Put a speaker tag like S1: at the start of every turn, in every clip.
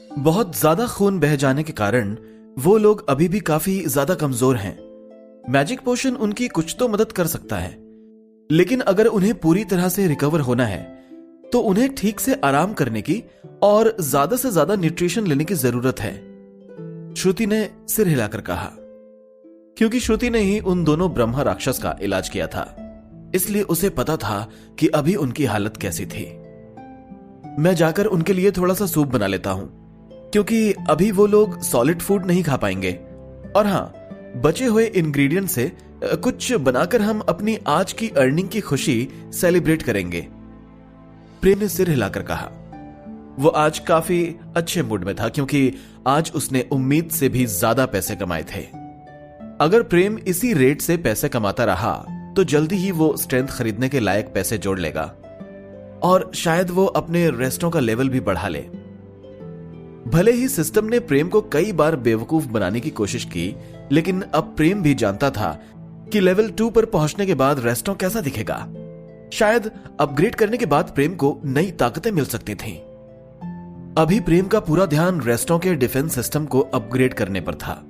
S1: बहुत ज्यादा खून बह जाने के कारण वो लोग अभी भी काफी ज्यादा कमजोर हैं। मैजिक पोशन उनकी कुछ तो मदद कर सकता है, लेकिन अगर उन्हें पूरी तरह से रिकवर होना है तो उन्हें ठीक से आराम करने की और ज्यादा से ज्यादा न्यूट्रिशन लेने की जरूरत है। श्रुति ने सिर हिलाकर कहा। क्योंकि श्रुति ने ही उन दोनों ब्रह्मा राक्षस का इलाज किया था, इसलिए उसे पता था कि अभी उनकी हालत कैसी थी। मैं जाकर उनके लिए थोड़ा सा सूप बना लेता हूं, क्योंकि अभी वो लोग सॉलिड फूड नहीं खा पाएंगे। और हां, बचे हुए इंग्रेडिएंट से कुछ बनाकर हम अपनी आज की अर्निंग की खुशी सेलिब्रेट करेंगे। प्रेम ने सिर हिलाकर कहा। वो आज काफी अच्छे मूड में था, क्योंकि आज उसने उम्मीद से भी ज्यादा पैसे कमाए थे। अगर प्रेम इसी रेट से पैसे कमाता रहा तो जल्दी ही वो स्ट्रेंथ खरीदने के लायक पैसे जोड़ लेगा और शायद वो अपने रेस्टों का लेवल भी बढ़ा ले। भले ही सिस्टम ने प्रेम को कई बार बेवकूफ बनाने की कोशिश की, लेकिन अब प्रेम भी जानता था कि लेवल 2 पर पहुंचने के बाद रेस्टों कैसा दिखेगा। शायद अपग्रेड करने के बाद प्रेम को नई ताकतें मिल सकती थीं। अभी प्रेम का पूरा ध्यान रेस्टों के डिफेंस सिस्टम को अपग्रेड करने पर था।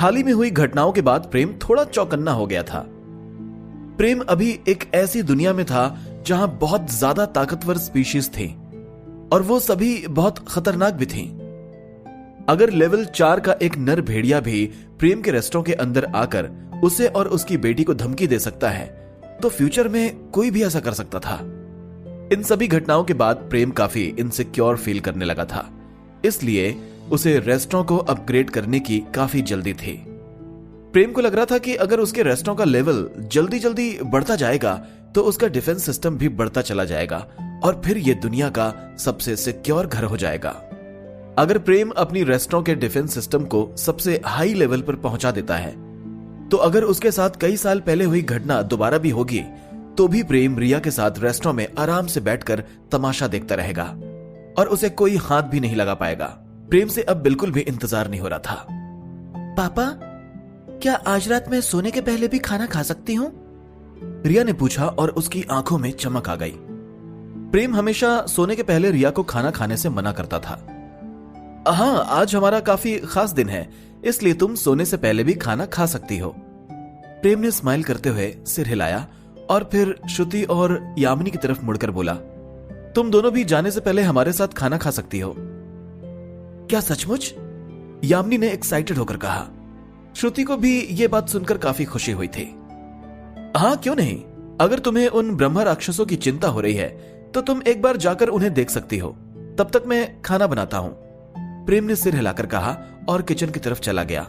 S1: हाल ही में हुई घटनाओं के बाद प्रेम थोड़ा चौकन्ना हो गया था। प्रेम अभी एक ऐसी दुनिया में था जहां बहुत ज्यादा ताकतवर स्पीशीज थी और वो सभी बहुत खतरनाक भी थीं। अगर लेवल 4 का एक नर भेड़िया भी प्रेम के रेस्टों के अंदर आकर उसे और उसकी बेटी को धमकी दे सकता है, तो फ्यूचर में कोई भी ऐसा कर सकता था। इन सभी घटनाओं के बाद प्रेम काफी इनसिक्योर फील करने लगा था, इसलिए उसे रेस्टों को अपग्रेड करने की काफी जल्दी थी। प्रेम को लग रहा था कि अगर उसके रेस्टों का लेवल जल्दी जल्दी बढ़ता जाएगा तो उसका डिफेंस सिस्टम भी बढ़ता चला जाएगा और फिर यह दुनिया का सबसे सिक्योर घर हो जाएगा। अगर प्रेम अपनी रेस्टों के डिफेंस सिस्टम को सबसे हाई लेवल पर पहुंचा देता है, तो अगर उसके साथ कई साल पहले हुई घटना दोबारा भी होगी तो भी प्रेम रिया के साथ रेस्टों में आराम से बैठकर तमाशा देखता रहेगा और उसे कोई हाथ भी नहीं लगा पाएगा। प्रेम से अब बिल्कुल भी इंतजार नहीं हो रहा था।
S2: पापा, क्या आज रात मैं सोने के पहले भी खाना खा सकती हूँ?
S1: रिया ने पूछा और उसकी आंखों में चमक आ गई। प्रेम हमेशा सोने के पहले रिया को खाना खाने से मना करता था। हां, आज हमारा काफी खास दिन है, इसलिए तुम सोने से पहले भी खाना खा सकती हो। प्रेम ने स्माइल करते हुए सिर हिलाया और फिर श्रुति और यामिनी की तरफ मुड़कर बोला, तुम दोनों भी जाने से पहले हमारे साथ खाना खा सकती हो। क्या सचमुच? यामिनी ने एक्साइटेड होकर कहा। श्रुति को भी यह बात सुनकर काफी खुशी हुई थी। हां, क्यों नहीं। अगर तुम्हें उन ब्रह्मा राक्षसों की चिंता हो रही है तो तुम एक बार जाकर उन्हें देख सकती हो। तब तक मैं खाना बनाता हूं। प्रेम ने सिर हिलाकर कहा और किचन की तरफ चला गया।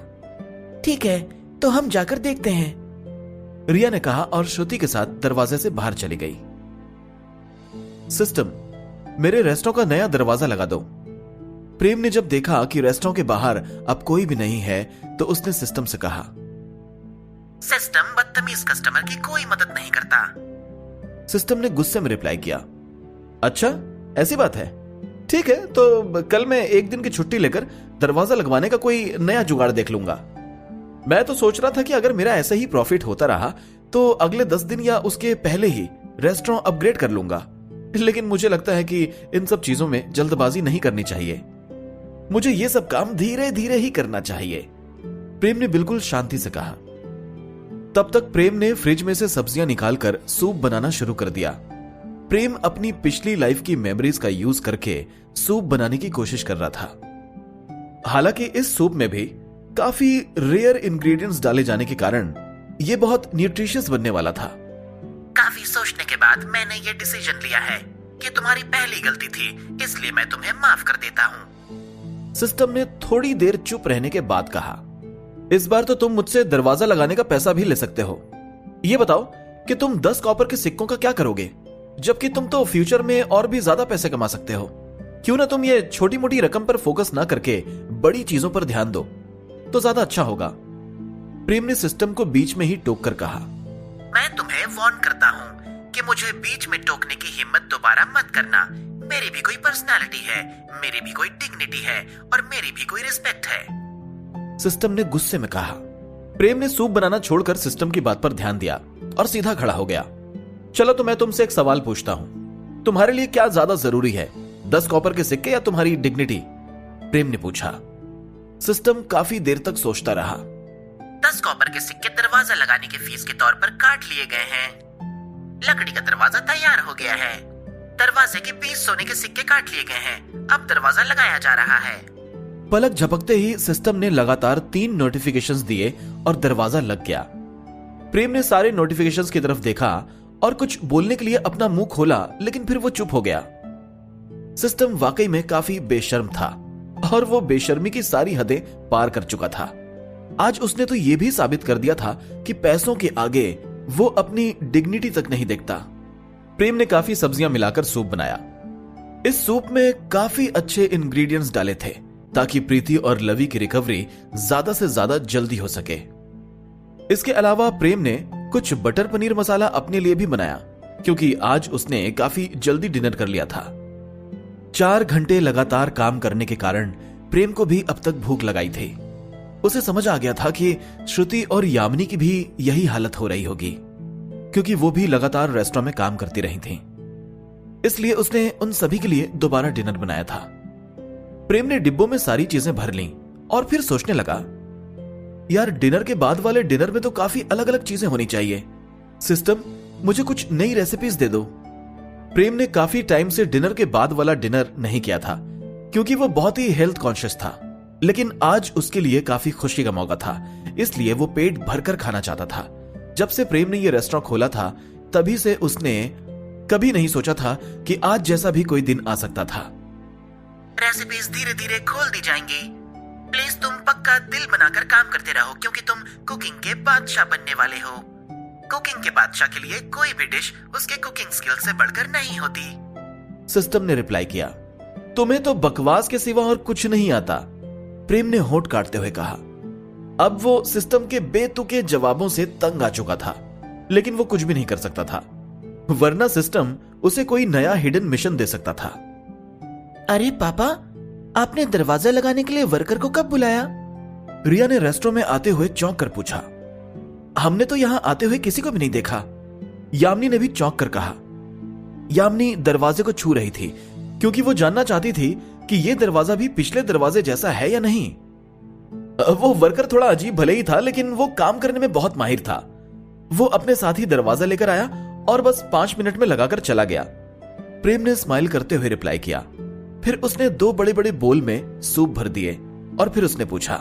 S2: ठीक है, तो हम जाकर देखते हैं,
S1: रिया ने कहा और श्रुति के साथ दरवाजे से बाहर चली गई। सिस्टम, मेरे रेस्टों का नया दरवाजा लगा दो। प्रेम ने जब देखा कि रेस्टों के बाहर अब कोई भी नहीं है तो उसने सिस्टम से कहा,
S2: सिस्टम बदतमीज कस्टमर की कोई मदद नहीं करता।
S1: सिस्टम ने गुस्से में रिप्लाई किया, अच्छा ऐसी बात है, ठीक है, तो कल मैं एक दिन की छुट्टी लेकर दरवाजा लगवाने का कोई नया जुगाड़ देख लूंगा। मैं तो सोच रहा था कि अगर मेरा ऐसे ही प्रॉफिट होता रहा तो अगले 10 दिन या उसके पहले ही रेस्टोरेंट अपग्रेड कर लूंगा, लेकिन मुझे लगता है कि इन सब चीजों में जल्दबाजी नहीं करनी चाहिए। मुझे ये सब काम धीरे धीरे ही करना चाहिए, प्रेम ने बिल्कुल शांति से कहा। तब तक प्रेम ने फ्रिज में से सब्जियां निकालकर सूप बनाना शुरू कर दिया। प्रेम अपनी पिछली लाइफ की मेमोरीज का यूज करके सूप बनाने की कोशिश कर रहा था। हालांकि इस सूप में भी काफी रेयर इंग्रेडिएंट्स डाले जाने के कारण यह बहुत न्यूट्रिशियस बनने वाला था।
S2: काफी सोचने के बाद मैंने ये डिसीजन लिया है कि तुम्हारी पहली गलती थी, इसलिए मैं तुम्हें माफ कर देता हूँ।
S1: सिस्टम ने थोड़ी देर चुप रहने के बाद कहा, इस बार तो तुम मुझसे दरवाजा लगाने का पैसा भी ले सकते हो। यह बताओ कि तुम 10 कॉपर के सिक्कों का क्या करोगे, जबकि तुम तो फ्यूचर में और भी ज्यादा पैसे कमा सकते हो। क्यों ना तुम ये छोटी मोटी रकम पर फोकस ना करके बड़ी चीजों पर ध्यान दो, तो ज्यादा अच्छा होगा। प्रेम ने सिस्टम को बीच में ही टोक कर कहा,
S2: मैं तुम्हें वार्न करता हूँ कि मुझे बीच में टोकने की हिम्मत दोबारा मत करना। मेरी भी कोई पर्सनालिटी है, मेरी भी कोई डिग्निटी है और मेरी भी कोई रिस्पेक्ट है,
S1: सिस्टम ने गुस्से में कहा। प्रेम ने सूप बनाना छोड़कर सिस्टम की बात पर ध्यान दिया और सीधा खड़ा हो गया। चलो, तो मैं तुमसे एक सवाल पूछता हूं, तुम्हारे लिए क्या ज्यादा जरूरी है, 10 कॉपर के सिक्के या तुम्हारी डिग्निटी? प्रेम ने पूछा। सिस्टम काफी देर तक सोचता रहा।
S2: 10 कॉपर के सिक्के दरवाजा लगाने की फीस के तौर पर काट लिए गए हैं। लकड़ी का दरवाजा तैयार हो गया है। दरवाजे के 20 सोने के सिक्के काट लिए गए हैं। अब दरवाजा लगाया जा रहा है।
S1: पलक झपकते ही सिस्टम ने लगातार 3 नोटिफिकेशंस दिए और दरवाजा लग गया। प्रेम ने सारे नोटिफिकेशंस की तरफ देखा और कुछ बोलने के लिए अपना मुंह खोला, लेकिन फिर वो चुप हो गया। सिस्टम वाकई में काफी बेशर्म था और वो बेशर्मी की सारी हदें पार कर चुका था। आज उसने तो यह भी साबित कर दिया था कि पैसों के आगे वो अपनी डिग्निटी तक नहीं देखता। प्रेम ने काफी सब्जियां मिलाकर सूप बनाया। इस सूप में काफी अच्छे इंग्रेडिएंट्स डाले थे ताकि प्रीति और लवी की रिकवरी ज्यादा से ज्यादा जल्दी हो सके। इसके अलावा प्रेम ने कुछ बटर पनीर मसाला अपने लिए भी बनाया, क्योंकि आज उसने काफी जल्दी डिनर कर लिया था। 4 घंटे लगातार काम करने के कारण प्रेम को भी अब तक भूख लगाई थी। उसे समझ आ गया था कि श्रुति और यामिनी की भी यही हालत हो रही होगी, क्योंकि वो भी लगातार रेस्टोरेंट में काम करती रही थी। इसलिए उसने उन सभी के लिए दोबारा डिनर बनाया था। प्रेम ने डिब्बों में सारी चीजें भर लीं और फिर सोचने लगा, यार डिनर के बाद वाले डिनर में तो काफी अलग अलग चीजें होनी चाहिए। सिस्टम, मुझे कुछ नई रेसिपीज दे दो। प्रेम ने काफी टाइम से डिनर के बाद वाला डिनर नहीं किया था, क्योंकि वो बहुत ही हेल्थ कॉन्शियस था। लेकिन आज उसके लिए काफी खुशी का मौका था, इसलिए वो पेट भरकर खाना चाहता था। जब से प्रेम ने ये रेस्टोरेंट खोला था, तभी से उसने कभी नहीं सोचा था कि आज जैसा भी कोई दिन आ सकता था।
S2: रेसिपीज धीरे धीरे खोल दी जाएंगी। प्लीज तुम पक्का दिल बनाकर काम करते रहो, क्योंकि तुम कुकिंग के बादशाह बनने वाले हो। कुकिंग के बादशाह के लिए कोई भी डिश उसके कुकिंग स्किल से बढ़कर नहीं होती।
S1: सिस्टम ने रिप्लाई किया, तुम्हें तो बकवास के सिवा और कुछ नहीं आता। प्रेम ने होंठ काटते हुए कहा। अब वो सिस्टम के बेतुके जवाबों से तंग आ चुका था, लेकिन वो कुछ भी नहीं कर सकता था, वरना सिस्टम उसे कोई नया हिडन मिशन दे सकता था।
S2: अरे पापा, आपने दरवाजा लगाने के लिए वर्कर को कब बुलाया?
S1: रिया ने रेस्टोरेंट में आते हुए चौंक कर पूछा। हमने तो यहां आते हुए किसी को भी नहीं देखा, यामिनी ने भी चौंक कर कहा। यामिनी दरवाजे को छू रही थी, क्योंकि वो जानना चाहती थी कि यह दरवाजा भी पिछले दरवाजे जैसा है या नहीं। वो वर्कर थोड़ा अजीब भले ही था, लेकिन वो काम करने में बहुत माहिर था। वो अपने साथ ही दरवाजा लेकर आया और बस 5 मिनट में लगाकर चला गया। प्रेम ने स्माइल करते हुए रिप्लाई किया। फिर उसने 2 बड़े बड़े बोल में सूप भर दिए और फिर उसने पूछा,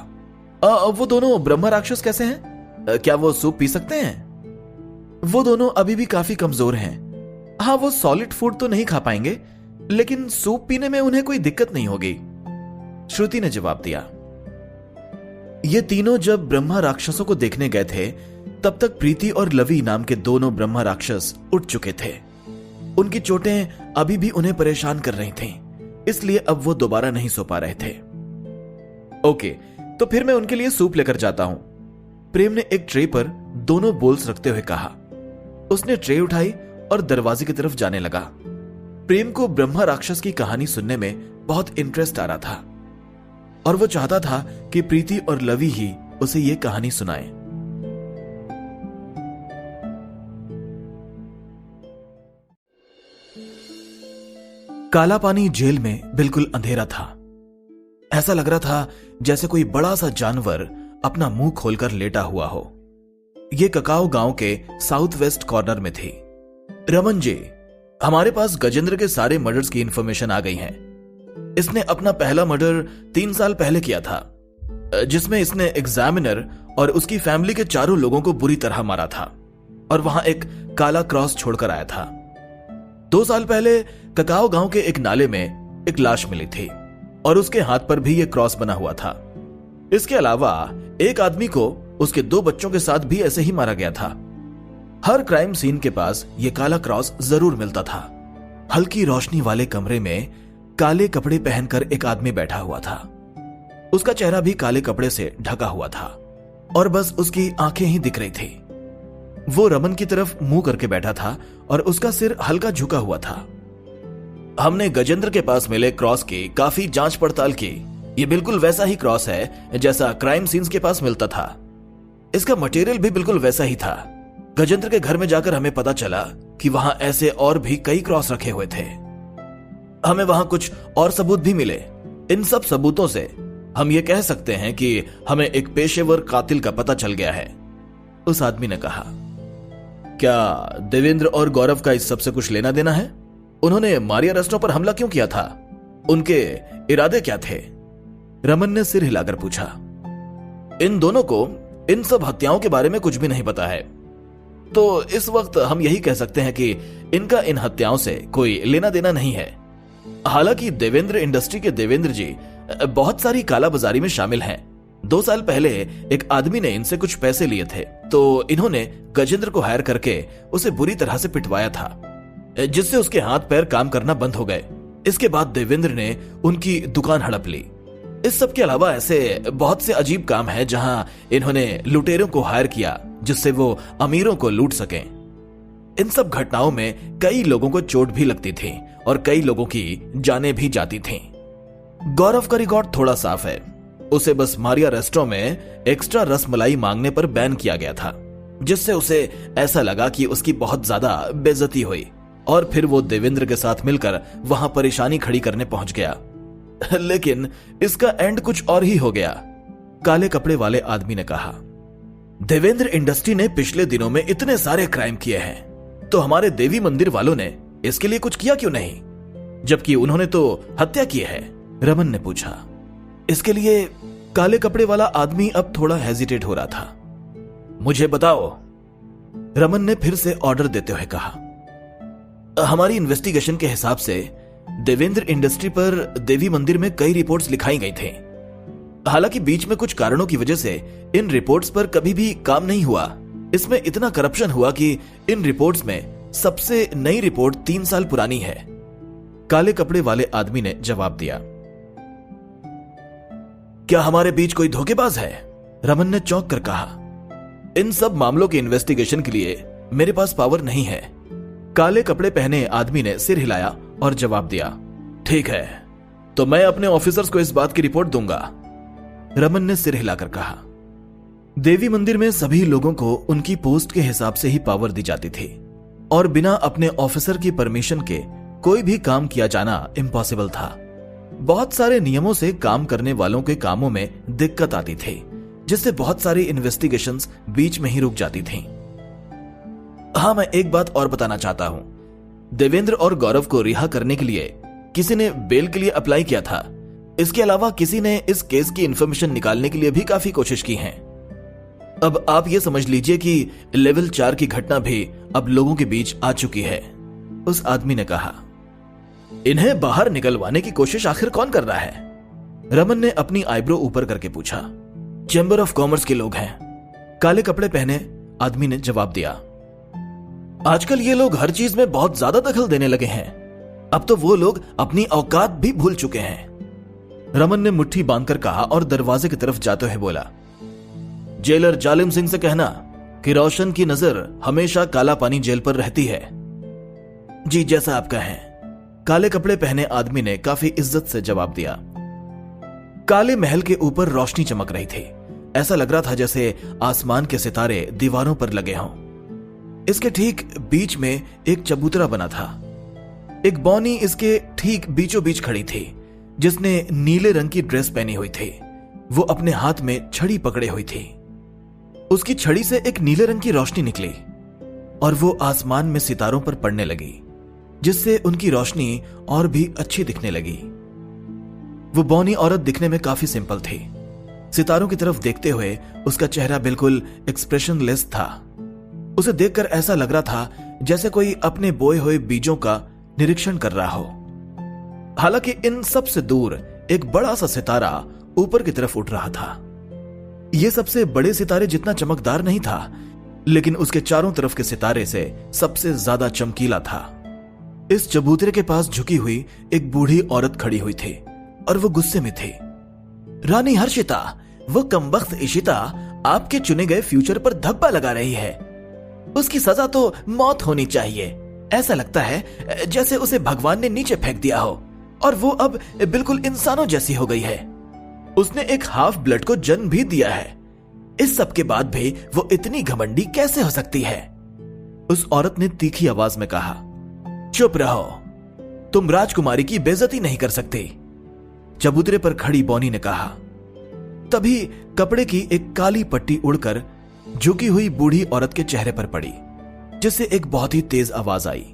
S1: वो दोनों ब्रह्मा राक्षस कैसे हैं? क्या वो सूप पी सकते हैं? वो दोनों अभी भी काफी कमजोर हैं। हाँ, वो सॉलिड फूड तो नहीं खा पाएंगे, लेकिन सूप पीने में उन्हें कोई दिक्कत नहीं होगी, श्रुति ने जवाब दिया। ये तीनों जब ब्रह्मा राक्षसों को देखने गए थे, तब तक प्रीति और लवी नाम के दोनों ब्रह्मा राक्षस उठ चुके थे। उनकी चोटें अभी भी उन्हें परेशान कर रही थीं, इसलिए अब वो दोबारा नहीं सो पा रहे थे। ओके, तो फिर मैं उनके लिए सूप लेकर जाता हूं, प्रेम ने एक ट्रे पर दोनों बोल्स रखते हुए कहा। उसने ट्रे उठाई और दरवाजे की तरफ जाने लगा। प्रेम को ब्रह्मा राक्षस की कहानी सुनने में बहुत इंटरेस्ट आ रहा था और वो चाहता था कि प्रीति और लवी ही उसे ये कहानी सुनाए। काला पानी जेल में बिल्कुल अंधेरा था। ऐसा लग रहा था जैसे कोई बड़ा सा जानवर अपना मुंह खोलकर लेटा हुआ हो। ये ककाओ गांव के साउथ वेस्ट कॉर्नर में थी। रमन जी, हमारे पास गजेंद्र के सारे मर्डर्स की इंफॉर्मेशन आ गई है। इसने अपना पहला मर्डर 3 साल पहले किया था, जिसमें इसने एग्जामिनर और उसकी फैमिली के 4 लोगों को बुरी तरह मारा था और वहां एक काला क्रॉस छोड़कर आया था। 2 साल पहले ककाओ गांव के एक नाले में एक लाश मिली थी और उसके हाथ पर भी यह क्रॉस बना हुआ था। इसके अलावा एक आदमी को उसके 2 बच्चों के साथ भी ऐसे ही मारा गया था। हर क्राइम सीन के पास यह काला क्रॉस जरूर मिलता था। हल्की रोशनी वाले कमरे में काले कपड़े पहनकर एक आदमी बैठा हुआ था। उसका चेहरा भी काले कपड़े से ढका हुआ था और बस उसकी आंखें ही दिख रही थी। वो रमन की तरफ मुंह करके बैठा था और उसका सिर हल्का झुका हुआ था। हमने गजेंद्र के पास मिले क्रॉस की काफी जांच पड़ताल की। ये बिल्कुल वैसा ही क्रॉस है जैसा क्राइम सीन्स के पास मिलता था। इसका मटेरियल भी बिल्कुल वैसा ही था। गजेंद्र के घर में जाकर हमें पता चला कि वहां ऐसे और भी कई क्रॉस रखे हुए थे। हमें वहां कुछ और सबूत भी मिले। इन सब सबूतों से हम ये कह सकते हैं कि हमें एक पेशेवर कातिल का पता चल गया है, उस आदमी ने कहा। क्या देवेंद्र और गौरव का इस सब से कुछ लेना देना है? उन्होंने मारिया रेस्टो पर हमला क्यों किया था? उनके इरादे क्या थे? रमन ने सिर हिलाकर पूछा। इन दोनों को इन सब हत्याओं के बारे में कुछ भी नहीं पता है, तो इस वक्त हम यही कह सकते हैं कि इनका इन हत्याओं से कोई लेना देना नहीं है। हालांकि देवेंद्र इंडस्ट्री के देवेंद्र जी बहुत सारी कालाबाजारी में शामिल हैं। 2 साल पहले एक आदमी ने इनसे कुछ पैसे लिए थे, तो इन्होंने गजेंद्र को हायर करके उसे बुरी तरह से पिटवाया था, जिससे उसके हाथ पैर काम करना बंद हो गए। इसके बाद देवेंद्र ने उनकी दुकान हड़प ली। इस सब के अलावा ऐसे बहुत से अजीब काम हैं जहां इन्होंने लुटेरों को हायर किया जिससे वो अमीरों को लूट सकें। इन सब घटनाओं में कई लोगों को चोट भी लगती थी और कई लोगों की जानें भी जाती थीं। गौरव का रिकॉर्ड थोड़ा साफ है। उसे बस मारिया रेस्टो में एक्स्ट्रा रसमलाई मांगने पर बैन किया गया था, जिससे उसे ऐसा लगा कि उसकी बहुत ज्यादा बेइज्जती हुई और फिर वो देवेंद्र के साथ मिलकर वहां परेशानी खड़ी करने पहुंच गया। लेकिन इसका एंड कुछ और ही हो गया, काले कपड़े वाले आदमी ने कहा। देवेंद्र इंडस्ट्री ने पिछले दिनों में इतने सारे क्राइम किए हैं, तो हमारे देवी मंदिर वालों ने इसके लिए कुछ किया क्यों नहीं, जबकि उन्होंने तो हत्या की है? रमन ने पूछा। इसके लिए काले कपड़े वाला आदमी अब थोड़ा हेजिटेट हो रहा था। मुझे बताओ, रमन ने फिर से ऑर्डर देते हुए कहा। हमारी इन्वेस्टिगेशन के हिसाब से देवेंद्र इंडस्ट्री पर देवी मंदिर में कई रिपोर्ट्स लिखाई गई थी। हालांकि बीच में कुछ कारणों की वजह से इन रिपोर्ट्स पर कभी भी काम नहीं हुआ। इसमें इतना करप्शन हुआ कि इन रिपोर्ट्स में सबसे नई रिपोर्ट 3 साल पुरानी है, काले कपड़े वाले आदमी ने जवाब दिया। क्या हमारे बीच कोई धोखेबाज है? रमन ने चौंक कर कहा। इन सब मामलों के इन्वेस्टिगेशन के लिए मेरे पास पावर नहीं है, काले कपड़े पहने आदमी ने सिर हिलाया और जवाब दिया। ठीक है, तो मैं अपने ऑफिसर्स को इस बात की रिपोर्ट दूंगा, रमन ने सिर हिलाकर कहा। देवी मंदिर में सभी लोगों को उनकी पोस्ट के हिसाब से ही पावर दी जाती थी और बिना अपने ऑफिसर की परमिशन के कोई भी काम किया जाना इम्पॉसिबल था। बहुत सारे नियमों से काम करने वालों के कामों में दिक्कत आती थी, जिससे बहुत सारी इन्वेस्टिगेशंस बीच में ही रुक जाती थीं। हाँ, मैं एक बात और बताना चाहता हूं। देवेंद्र और गौरव को रिहा करने के लिए किसी ने बेल के लिए अप्लाई किया था। इसके अलावा किसी ने इस केस की इंफॉर्मेशन निकालने के लिए भी काफी कोशिश की है। अब आप ये समझ लीजिए कि लेवल 4 की घटना भी अब लोगों के बीच आ चुकी है, उस आदमी ने कहा। इन्हें बाहर निकलवाने की कोशिश आखिर कौन कर रहा है? रमन ने अपनी आईब्रो ऊपर करके पूछा। चैम्बर ऑफ कॉमर्स के लोग हैं, काले कपड़े पहने आदमी ने जवाब दिया। आजकल ये लोग हर चीज में बहुत ज्यादा दखल देने लगे हैं। अब तो वो लोग अपनी औकात भी भूल चुके हैं, रमन ने मुट्ठी बांधकर कहा और दरवाजे की तरफ जाते हुए बोला। जेलर जालिम सिंह से कहना कि रोशन की नजर हमेशा काला पानी जेल पर रहती है। जी, जैसा आप कहें, काले कपड़े पहने आदमी ने काफी इज्जत से जवाब दिया। काले महल के ऊपर रोशनी चमक रही थी। ऐसा लग रहा था जैसे आसमान के सितारे दीवारों पर लगे हों। इसके ठीक बीच में एक चबूतरा बना था। एक बौनी इसके ठीक बीचों बीच खड़ी थी, जिसने नीले रंग की ड्रेस पहनी हुई थी। वो अपने हाथ में छड़ी पकड़े हुई थी। उसकी छड़ी से एक नीले रंग की रोशनी निकली और वो आसमान में सितारों पर पड़ने लगी, जिससे उनकी रोशनी और भी अच्छी दिखने लगी। वो बौनी औरत दिखने में काफी सिंपल थी। सितारों की तरफ देखते हुए उसका चेहरा बिल्कुल एक्सप्रेशनलेस था। उसे देखकर ऐसा लग रहा था जैसे कोई अपने बोए हुए बीजों का निरीक्षण कर रहा हो। हालांकि इन सब से दूर एक बड़ा सा सितारा ऊपर की तरफ उठ रहा था। यह सबसे बड़े सितारे जितना चमकदार नहीं था, लेकिन उसके चारों तरफ के सितारे से सबसे ज्यादा चमकीला था। इस चबूतरे के पास झुकी हुई एक बूढ़ी औरत खड़ी हुई थी और वो गुस्से में थी। रानी हर्षिता, वो कमबख्त इशिता आपके चुने गए फ्यूचर पर धब्बा लगा रही है। उसकी सजा तो मौत होनी चाहिए। ऐसा लगता है जैसे उसे भगवान ने नीचे फेंक दिया हो और वो अब बिल्कुल इंसानों जैसी हो गई है। उसने एक हाफ ब्लड को जन्म भी दिया है। इस सब के बाद भी वो इतनी घमंडी कैसे हो सकती है? उस औरत ने तीखी आवाज में कहा। चुप रहो, तुम राजकुमारी की बेइज्जती नहीं कर सकती। चबूतरे पर खड़ी बॉनी ने कहा। तभी कपड़े की एक काली पट्टी उड़कर झुकी हुई बूढ़ी औरत के चेहरे पर पड़ी, जिससे एक बहुत ही तेज आवाज आई।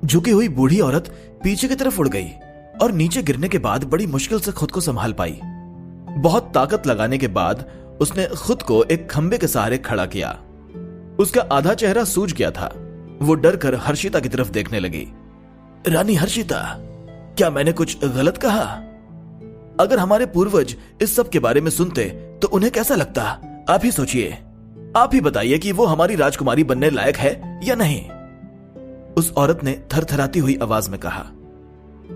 S1: झुकी हुई बूढ़ी औरत पीछे की तरफ उड़ गई और नीचे गिरने के बाद बड़ी मुश्किल से खुद को संभाल पाई। बहुत ताकत लगाने के बाद उसने खुद को एक खंबे के सहारे खड़ा किया। उसका आधा चेहरा सूज गया था। वो डर कर हर्षिता की तरफ देखने लगी। रानी हर्षिता, क्या मैंने कुछ गलत कहा? अगर हमारे पूर्वज इस सब के बारे में सुनते तो उन्हें कैसा लगता? आप ही सोचिए। आप ही बताइए कि वो हमारी राजकुमारी बनने लायक है या नहीं। उस औरत ने थरथराती हुई आवाज में कहा।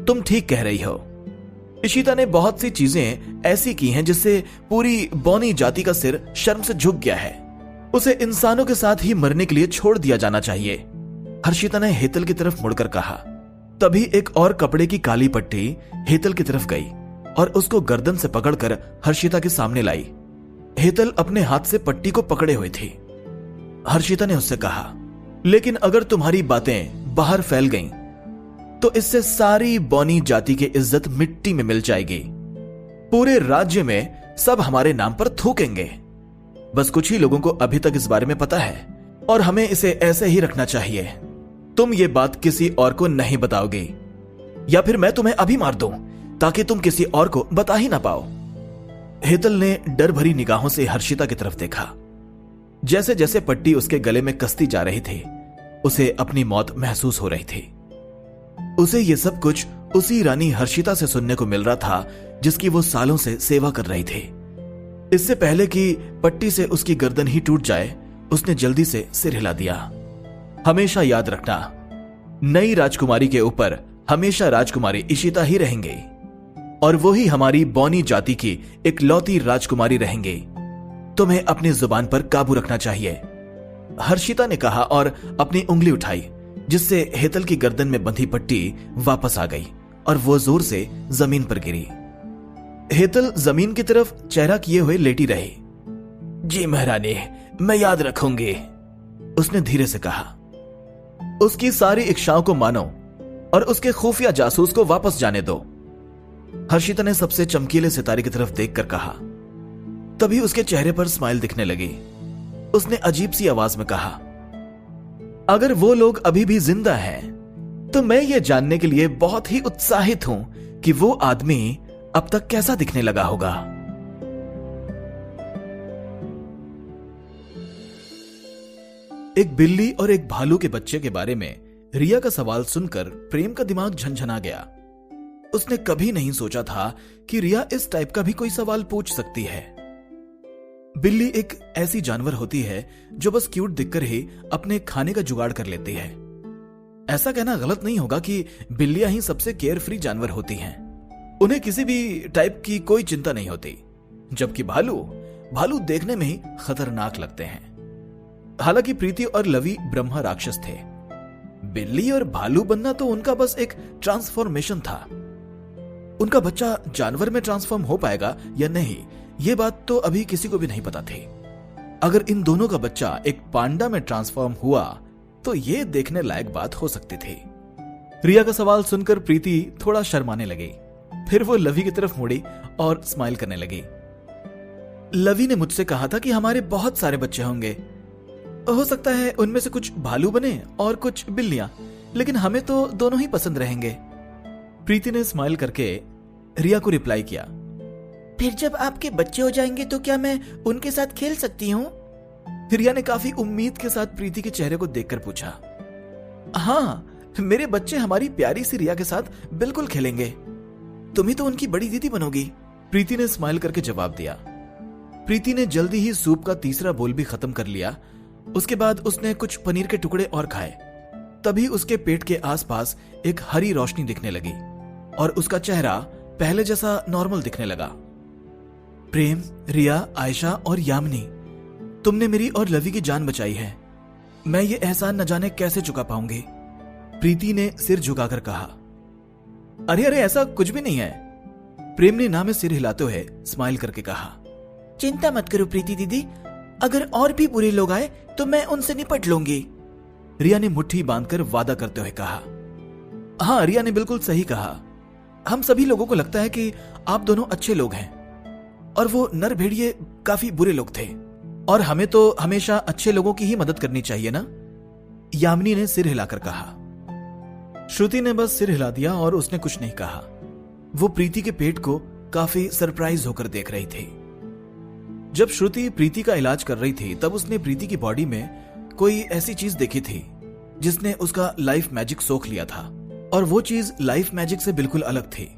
S1: तुम ठीक कह रही हो। इशिता ने बहुत सी चीजें ऐसी की हैं जिससे पूरी बॉनी जाति का सिर शर्म से झुक गया है। उसे इंसानों के साथ ही मरने के लिए छोड़ दिया जाना चाहिए, हर्षिता ने हेतल की तरफ मुड़कर कहा। तभी एक और कपड़े की काली पट्टी हेतल की तरफ गई और उसको गर्दन से पकड़कर हर्षिता के सामने लाई। हेतल अपने हाथ से पट्टी को पकड़े हुई थी। हर्षिता ने उससे कहा, लेकिन अगर तुम्हारी बातें बाहर फैल गईं, तो इससे सारी बॉनी जाति की इज्जत मिट्टी में मिल जाएगी। पूरे राज्य में सब हमारे नाम पर थूकेंगे। बस कुछ ही लोगों को अभी तक इस बारे में पता है और हमें इसे ऐसे ही रखना चाहिए। तुम ये बात किसी और को नहीं बताओगे, या फिर मैं तुम्हें अभी मार दूं ताकि तुम किसी और को बता ही ना पाओ। हेतल ने डर भरी निगाहों से हर्षिता की तरफ देखा। जैसे जैसे पट्टी उसके गले में कसती जा रही थी, उसे अपनी मौत महसूस हो रही थी। उसे ये सब कुछ उसी रानी हर्षिता से सुनने को मिल रहा था जिसकी वो सालों से सेवा कर रही थी। इससे पहले कि पट्टी से उसकी गर्दन ही टूट जाए, उसने जल्दी से सिर हिला दिया। हमेशा याद रखना, नई राजकुमारी के ऊपर हमेशा राजकुमारी इशिता ही रहेंगे और वो ही हमारी बॉनी जाति की इकलौती राजकुमारी रहेंगे। तुम्हें अपनी जुबान पर काबू रखना चाहिए, हर्षिता ने कहा और अपनी उंगली उठाई, जिससे हेतल की गर्दन में बंधी पट्टी वापस आ गई और वो जोर से जमीन पर गिरी। हेतल जमीन की तरफ चेहरा किए हुए लेटी रही। जी महारानी, मैं याद रखूंगी, उसने धीरे से कहा। उसकी सारी इच्छाओं को मानो और उसके खुफिया जासूस को वापस जाने दो, हर्षिता ने सबसे चमकीले सितारे की तरफ देखकर कहा। तभी उसके चेहरे पर स्माइल दिखने लगी। उसने अजीब सी आवाज में कहा, अगर वो लोग अभी भी जिंदा हैं, तो मैं ये जानने के लिए बहुत ही उत्साहित हूं कि वो आदमी अब तक कैसा दिखने लगा होगा। एक बिल्ली और एक भालू के बच्चे के बारे में रिया का सवाल सुनकर प्रेम का दिमाग झनझना गया। उसने कभी नहीं सोचा था कि रिया इस टाइप का भी कोई सवाल पूछ सकती है। बिल्ली एक ऐसी जानवर होती है जो बस क्यूट दिखकर ही अपने खाने का जुगाड़ कर लेती है। ऐसा कहना गलत नहीं होगा कि बिल्लियां ही सबसे केयर फ्री जानवर होती हैं। उन्हें किसी भी टाइप की कोई चिंता नहीं होती, जबकि भालू देखने में ही खतरनाक लगते हैं। हालांकि प्रीति और लवी ब्रह्मा राक्षस थे। बिल्ली और भालू बनना तो उनका बस एक ट्रांसफॉर्मेशन था। उनका बच्चा जानवर में ट्रांसफॉर्म हो पाएगा या नहीं, यह बात तो अभी किसी को भी नहीं पता थी। अगर इन दोनों का बच्चा एक पांडा में ट्रांसफॉर्म हुआ तो यह देखने लायक बात हो सकती थी। रिया का सवाल सुनकर प्रीति थोड़ा शर्माने लगी। फिर वो लवी की तरफ मुड़ी और स्माइल करने लगी। लवी ने मुझसे कहा था कि हमारे बहुत सारे बच्चे होंगे। हो सकता है उनमें से कुछ भालू बने और कुछ बिल्लियां, लेकिन हमें तो दोनों ही पसंद रहेंगे। प्रीति ने स्माइल करके रिया को रिप्लाई किया।
S2: फिर जब आपके बच्चे हो जाएंगे तो क्या मैं उनके साथ खेल सकती हूँ?
S1: रिया ने काफी उम्मीद के साथ प्रीति के चेहरे को देखकर पूछा। हाँ, मेरे बच्चे हमारी प्यारी सी रिया के साथ बिल्कुल खेलेंगे। तुम ही तो उनकी बड़ी दीदी बनोगी, प्रीति ने स्माइल करके जवाब दिया। प्रीति ने जल्दी ही सूप का तीसरा बोल भी खत्म कर लिया। उसके बाद उसने कुछ पनीर के टुकड़े और खाए। तभी उसके पेट के आसपास एक हरी रोशनी दिखने लगी और उसका चेहरा पहले जैसा नॉर्मल दिखने लगा। प्रेम, रिया, आयशा और यामिनी, तुमने मेरी और लवी की जान बचाई है। मैं ये एहसान न जाने कैसे चुका पाऊंगी, प्रीति ने सिर झुकाकर कहा। अरे अरे, ऐसा कुछ भी नहीं है, प्रेम ने ना में सिर हिलाते हुए स्माइल करके कहा।
S2: चिंता मत करो प्रीति दीदी, अगर और भी बुरे लोग आए तो मैं उनसे निपट लूंगी,
S1: रिया ने मुट्ठी बांधकर वादा करते हुए कहा। हाँ, रिया ने बिल्कुल सही कहा। हम सभी लोगों को लगता है कि आप दोनों अच्छे लोग हैं और वो नर भेड़िए काफी बुरे लोग थे, और हमें तो हमेशा अच्छे लोगों की ही मदद करनी चाहिए ना, यामिनी ने सिर हिलाकर कहा। श्रुति ने बस सिर हिला दिया और उसने कुछ नहीं कहा। वो प्रीति के पेट को काफी सरप्राइज होकर देख रही थी। जब श्रुति प्रीति का इलाज कर रही थी तब उसने प्रीति की बॉडी में कोई ऐसी चीज देखी थी जिसने उसका लाइफ मैजिक सोख लिया था, और वो चीज लाइफ मैजिक से बिल्कुल अलग थी,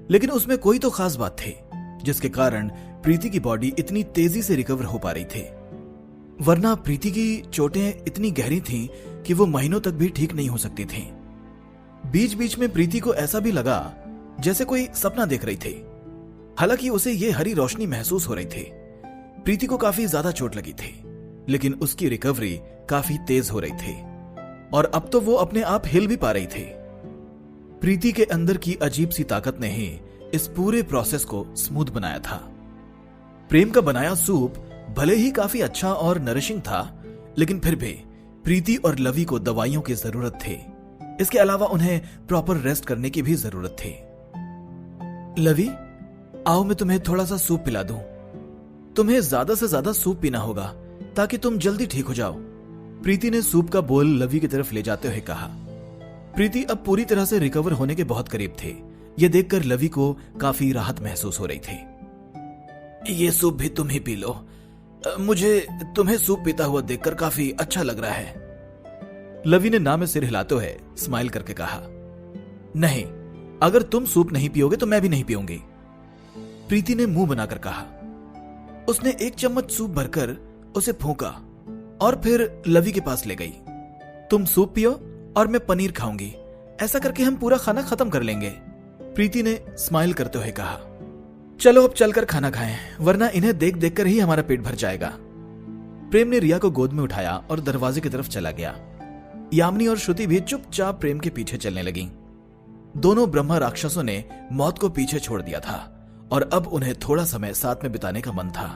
S1: लेकिन उसमें कोई तो खास बात थी जिसके कारण प्रीति की बॉडी इतनी तेजी से रिकवर हो पा रही थी। वरना प्रीति की चोटें इतनी गहरी थीं कि वो महीनों तक भी ठीक नहीं हो सकती थीं। बीच बीच में प्रीति को ऐसा भी लगा जैसे कोई सपना देख रही थी। हालांकि उसे ये हरी रोशनी महसूस हो रही थी। प्रीति को काफी ज्यादा चोट लगी थी, लेकिन उसकी रिकवरी काफी तेज हो रही थी और अब तो वो अपने आप हिल भी पा रही थी। प्रीति के अंदर की अजीब सी ताकत ने ही इस पूरे प्रोसेस को स्मूथ बनाया था। प्रेम का बनाया सूप भले ही काफी अच्छा और नरिशिंग था, लेकिन फिर भी प्रीति और लवी को दवाइयों की जरूरत थी। इसके अलावा उन्हें प्रॉपर रेस्ट करने की भी जरूरत थी। लवी, आओ मैं तुम्हें थोड़ा सा सूप पिला दूं। तुम्हें ज्यादा से ज्यादा सूप पीना होगा ताकि तुम जल्दी ठीक हो जाओ, प्रीति ने सूप का बोल लवी की तरफ ले जाते हुए कहा। प्रीति अब पूरी तरह से रिकवर होने के बहुत करीब थे। यह देखकर लवी को काफी राहत महसूस हो रही थी। ये सूप भी तुम ही पी लो, मुझे तुम्हें सूप पीता हुआ देखकर काफी अच्छा लग रहा है, लवी ने ना में सिर हिलाते हुए स्माइल करके कहा। नहीं, अगर तुम सूप नहीं पियोगे तो मैं भी नहीं पीऊंगी, प्रीति ने मुंह बनाकर कहा। उसने एक चम्मच सूप भरकर उसे फूंका और फिर लवी के पास ले गई। तुम सूप पियो और मैं पनीर खाऊंगी, ऐसा करके हम पूरा खाना खत्म कर लेंगे, प्रीति ने स्माइल करते हुए कहा। चलो अब चलकर खाना खाएं, वरना इन्हें देख देख कर ही हमारा पेट भर जाएगा। प्रेम ने रिया को गोद में उठाया और दरवाजे की तरफ चला गया। यामिनी और श्रुति भी चुपचाप प्रेम के पीछे चलने लगी। दोनों ब्रह्मा राक्षसों ने मौत को पीछे छोड़ दिया था और अब उन्हें थोड़ा समय साथ में बिताने का मन था।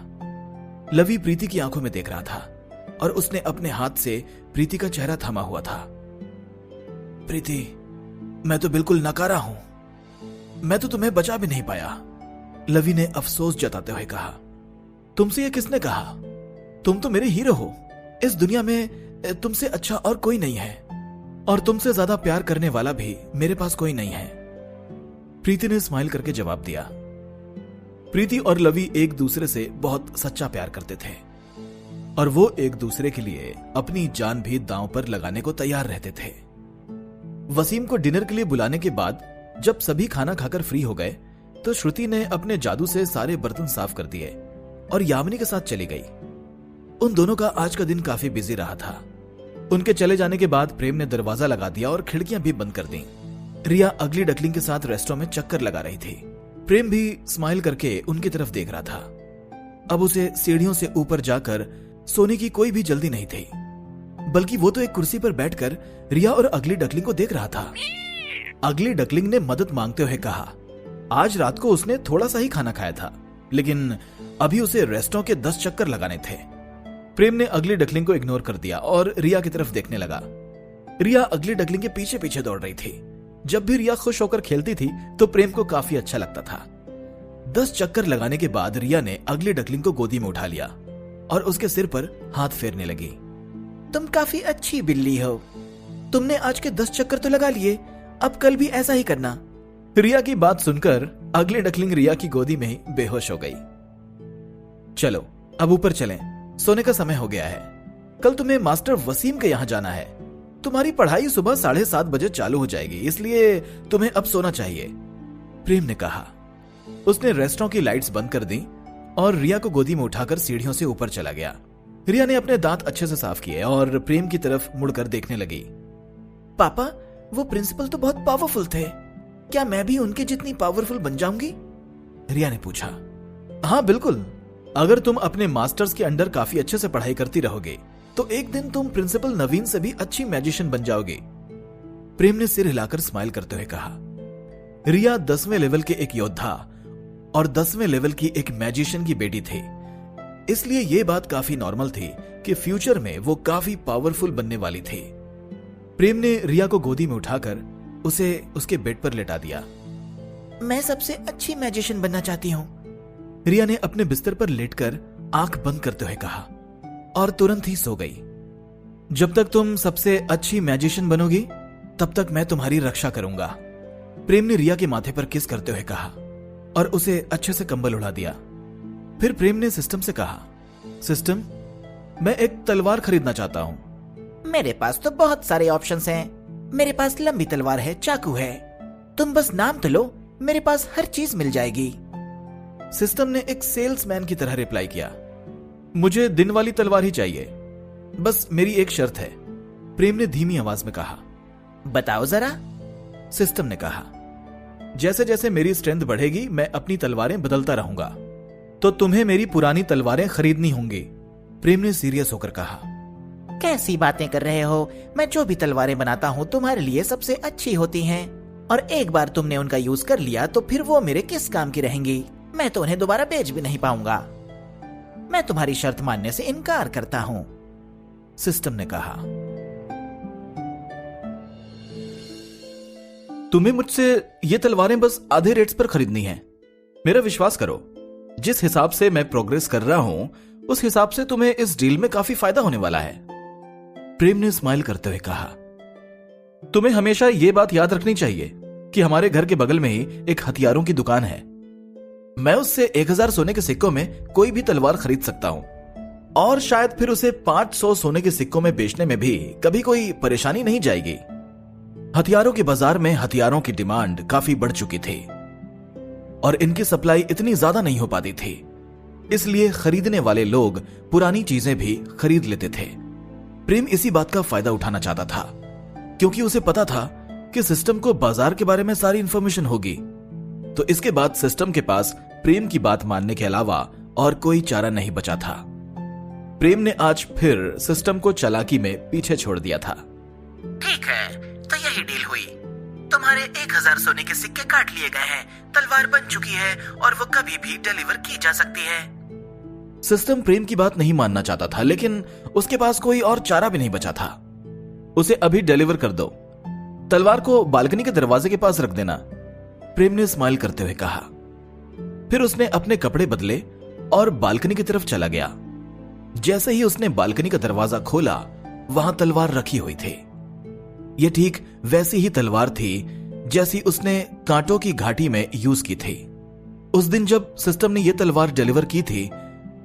S1: लवी प्रीति की आंखों में देख रहा था और उसने अपने हाथ से प्रीति का चेहरा थामा हुआ था। प्रीति, मैं तो बिल्कुल नकारा हूं, मैं तो तुम्हें बचा भी नहीं पाया, लवी ने अफसोस जताते हुए कहा। तुमसे यह किसने कहा? तुम तो मेरे हीरो हो। इस दुनिया में तुमसे अच्छा और कोई नहीं है, और तुमसे ज्यादा प्यार करने वाला भी मेरे पास कोई नहीं है, प्रीति ने स्माइल करके जवाब दिया। प्रीति और लवी एक दूसरे से बहुत सच्चा प्यार करते थे और वो एक दूसरे के लिए अपनी जान भी दांव पर लगाने को तैयार रहते थे। वसीम को डिनर के लिए बुलाने के बाद जब सभी खाना खाकर फ्री हो गए तो श्रुति ने अपने जादू से सारे बर्तन साफ कर दिए और यामिनी के साथ चली गई। उन दोनों का आज का दिन काफी बिजी रहा था। उनके चले जाने के बाद प्रेम ने दरवाजा लगा दिया और खिड़कियां भी बंद कर दी। रिया अगली डकलिंग के साथ रेस्टोरेंट में चक्कर लगा रही थी। प्रेम भी स्माइल करके उनकी तरफ देख रहा था। अब उसे सीढ़ियों से ऊपर जाकर सोने की कोई भी जल्दी नहीं थी, बल्कि वो तो एक कुर्सी पर बैठकर रिया और अगली डकलिंग को देख रहा था। अगली डकलिंग ने मदद मांगते हुए कहा, आज रात को उसने थोड़ा सा ही खाना खाया था, लेकिन अभी उसे रेस्टोरेंट के 10 चक्कर लगाने थे। प्रेम ने अगली डकलिंग को इग्नोर कर दिया और रिया की तरफ देखने लगा। रिया अगली डकलिंग के पीछे पीछे दौड़ रही थी। जब भी रिया खुश होकर खेलती थी तो प्रेम को काफी अच्छा लगता था। 10 चक्कर लगाने के बाद रिया ने अगली डकलिंग को गोदी में उठा लिया और उसके सिर पर हाथ फेरने लगी। तुम काफी अच्छी बिल्ली हो, तुमने आज के 10 चक्कर तो लगा लिए, अब कल भी ऐसा ही करना। रिया की बात सुनकर अगली डकलिंग रिया की गोदी में ही बेहोश हो गई। चलो अब ऊपर चलें, सोने का समय हो गया है। कल तुम्हें मास्टर वसीम के यहाँ जाना है। तुम्हारी पढ़ाई सुबह 7:30 बजे चालू हो जाएगी, इसलिए तुम्हें अब सोना चाहिए, प्रेम ने कहा। उसने रेस्टोरेंट की लाइट्स बंद कर दी और रिया को गोदी में उठाकर सीढ़ियों से ऊपर चला गया। रिया ने अपने दांत अच्छे से साफ किए और प्रेम की तरफ मुड़कर देखने लगी। पापा, वो प्रिंसिपल तो बहुत पावरफुल थे, क्या मैं भी उनके जितनी पावरफुल बन जाऊंगी? रिया ने पूछा। हाँ बिल्कुल, अगर तुम अपने मास्टर्स के अंडर काफी अच्छे से पढ़ाई करती रहोगे तो एक दिन तुम प्रिंसिपल नवीन से भी अच्छी मैजिशियन बन जाओगे, प्रेम ने सिर हिलाकर स्माइल करते हुए कहा। रिया 10वें लेवल के एक योद्धा और 10वें लेवल की एक मैजिशियन की बेटी थी, इसलिए यह बात काफी नॉर्मल थी कि फ्यूचर में वो काफी पावरफुल बनने वाली थी। प्रेम ने रिया को गोदी में उठाकर उसे उसके बेड पर लेटा दिया।
S2: मैं सबसे अच्छी मैजिशियन बनना चाहती हूँ।
S1: रिया ने अपने बिस्तर पर लेटकर आंख बंद करते हुए कहा और तुरंत ही सो गई। जब तक तुम सबसे अच्छी मैजिशियन बनोगी तब तक मैं तुम्हारी रक्षा करूंगा। प्रेम ने रिया के माथे पर किस करते हुए कहा और उसे अच्छे से कंबल उड़ा दिया। फिर प्रेम ने सिस्टम से कहा, सिस्टम, मैं एक तलवार खरीदना चाहता हूं।
S2: मेरे पास तो बहुत सारे ऑप्शंस हैं। मेरे पास लंबी तलवार है, चाकू है। तुम बस नाम तो लो, मेरे पास हर चीज मिल जाएगी।
S1: सिस्टम ने एक सेल्समैन की तरह रिप्लाई किया, मुझे दिन वाली तलवार ही चाहिए, बस मेरी एक शर्त है। प्रेम ने धीमी आवाज में कहा।
S2: बताओ जरा।
S1: सिस्टम ने कहा, जैसे जैसे मेरी स्ट्रेंथ बढ़ेगी मैं अपनी तलवारें बदलता रहूंगा, तो तुम्हें मेरी पुरानी तलवारें खरीदनी होंगी। प्रेम ने सीरियस होकर कहा,
S2: कैसी बातें कर रहे हो? मैं जो भी तलवारें बनाता हूँ तुम्हारे लिए सबसे अच्छी होती हैं, और एक बार तुमने उनका यूज कर लिया तो फिर वो मेरे किस काम की रहेंगी? मैं तो उन्हें दोबारा बेच भी नहीं पाऊंगा। मैं तुम्हारी शर्त मानने से इनकार करता हूँ।
S1: सिस्टम ने कहा, तुम्हें मुझसे ये तलवारें बस आधे रेट्स पर खरीदनी है। मेरा विश्वास करो, जिस हिसाब से मैं प्रोग्रेस कर रहा हूं उस हिसाब से तुम्हें इस डील में काफी फायदा होने वाला है। प्रेम ने स्माइल करते हुए कहा, तुम्हें हमेशा यह बात याद रखनी चाहिए कि हमारे घर के बगल में ही एक हथियारों की दुकान है। मैं उससे 1000 सोने के सिक्कों में कोई भी तलवार खरीद सकता हूं, और शायद फिर उसे 500 सोने के सिक्कों में बेचने में भी कभी कोई परेशानी नहीं जाएगी। हथियारों के बाजार में हथियारों की डिमांड काफी बढ़ चुकी थी और इनकी सप्लाई इतनी ज्यादा नहीं हो पाती थी, इसलिए खरीदने वाले लोग पुरानी चीजें भी खरीद लेते थे। प्रेम इसी बात का फायदा उठाना चाहता था, क्योंकि उसे पता था कि सिस्टम को बाजार के बारे में सारी इंफॉर्मेशन होगी। तो इसके बाद सिस्टम के पास प्रेम की बात मानने के अलावा और कोई चारा नहीं बचा था। प्रेम ने आज फिर सिस्टम को चालाकी में पीछे छोड़ दिया था।
S2: ठीक है, तो यही डील हुई। तुम्हारे 1000 सोने के सिक्के काट लिए गए हैं, तलवार बन चुकी है और वो कभी भी डिलीवर की जा सकती है।
S1: सिस्टम प्रेम की बात नहीं मानना चाहता था, लेकिन उसके पास कोई और चारा भी नहीं बचा था। उसे अभी डिलीवर कर दो, तलवार को बालकनी के दरवाजे के पास रख देना। प्रेम ने स्माइल करते हुए कहा। फिर उसने अपने कपड़े बदले और बालकनी की तरफ चला गया। जैसे ही उसने बालकनी का दरवाजा खोला, वहां तलवार रखी हुई थी। यह ठीक वैसी ही तलवार थी जैसी उसने कांटों की घाटी में यूज की थी। उस दिन जब सिस्टम ने यह तलवार डिलीवर की थी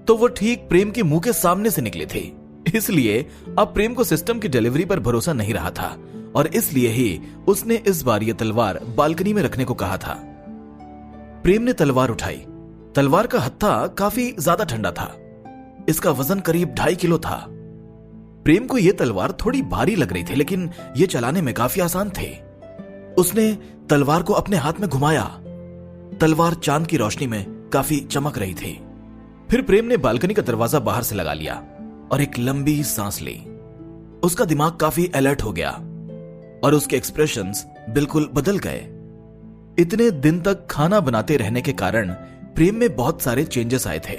S1: तो वो ठीक प्रेम के मुंह के सामने से निकली थी। इसलिए अब प्रेम को सिस्टम की डिलीवरी पर भरोसा नहीं रहा था और इसलिए ही उसने इस बार यह तलवार बालकनी में रखने को कहा था। प्रेम ने तलवार उठाई। तलवार का हत्था काफी ज्यादा ठंडा था। इसका वजन करीब 2.5 किलो था। प्रेम को यह तलवार थोड़ी भारी लग रही थी, लेकिन यह चलाने में काफी आसान थी। उसने तलवार को अपने हाथ में घुमाया। तलवार चांद की रोशनी में काफी चमक रही थी। फिर प्रेम ने बालकनी का दरवाजा बाहर से लगा लिया और एक लंबी सांस ली। उसका दिमाग काफी अलर्ट हो गया और उसके एक्सप्रेशंस बिल्कुल बदल गए। इतने दिन तक खाना बनाते रहने के कारण प्रेम में बहुत सारे चेंजेस आए थे।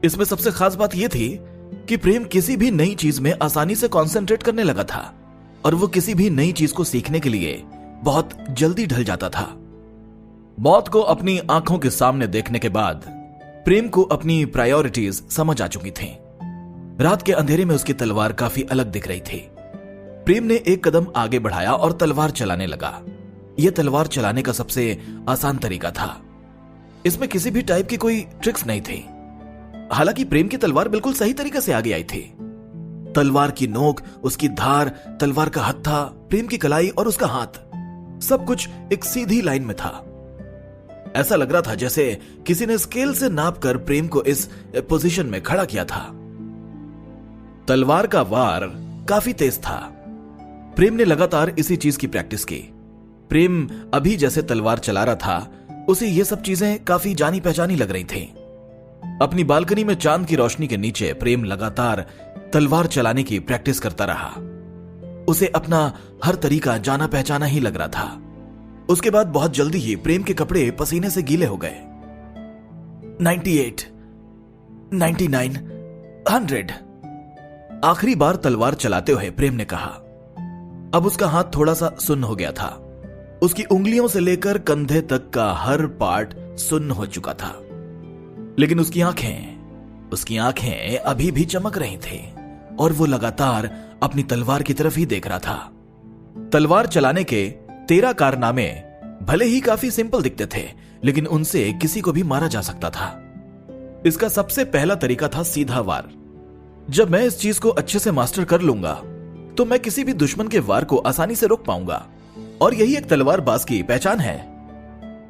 S1: इसमें सबसे खास बात यह थी कि प्रेम किसी भी नई चीज में आसानी से कंसंट्रेट करने लगा था और वो किसी भी नई चीज को सीखने के लिए बहुत जल्दी ढल जाता था। मौत को अपनी आंखों के सामने देखने के बाद प्रेम को अपनी प्रायोरिटीज समझ आ चुकी थी। रात के अंधेरे में उसकी तलवार काफी अलग दिख रही थी। प्रेम ने एक कदम आगे बढ़ाया और तलवार चलाने लगा। यह तलवार चलाने का सबसे आसान तरीका था। इसमें किसी भी टाइप की कोई ट्रिक्स नहीं थी। हालांकि प्रेम की तलवार बिल्कुल सही तरीके से आगे आई थी। तलवार की नोक, उसकी धार, तलवार का हत्था, प्रेम की कलाई और उसका हाथ, सब कुछ एक सीधी लाइन में था। ऐसा लग रहा था जैसे किसी ने स्केल से नापकर प्रेम को इस पोजीशन में खड़ा किया था। तलवार का वार काफी तेज था। प्रेम ने लगातार इसी चीज की प्रैक्टिस की। प्रेम अभी जैसे तलवार चला रहा था, उसे ये सब चीजें काफी जानी पहचानी लग रही थीं। अपनी बालकनी में चांद की रोशनी के नीचे प्रेम लगातार तलवार चलाने की प्रैक्टिस करता रहा। उसे अपना हर तरीका जाना पहचाना ही लग रहा था। उसके बाद बहुत जल्दी ही प्रेम के कपड़े पसीने से गीले हो गए। 98, 99, 100 आखिरी बार तलवार चलाते हुए प्रेम ने कहा। अब उसका हाथ थोड़ा सा सुन्न हो गया था। उसकी उंगलियों से लेकर कंधे तक का हर पार्ट सुन्न हो चुका था। लेकिन उसकी आंखें अभी भी चमक रही थी और वो लगातार अपनी तलवार की तरफ ही देख रहा था। तलवार चलाने के 13 कारनामे भले ही काफी सिंपल दिखते थे, लेकिन उनसे किसी को भी मारा जा सकता था। इसका सबसे पहला तरीका था सीधा वार। जब मैं इस चीज को अच्छे से मास्टर कर लूंगा तो मैं किसी भी दुश्मन के वार को आसानी से रोक पाऊंगा, और यही एक तलवारबाज की पहचान है,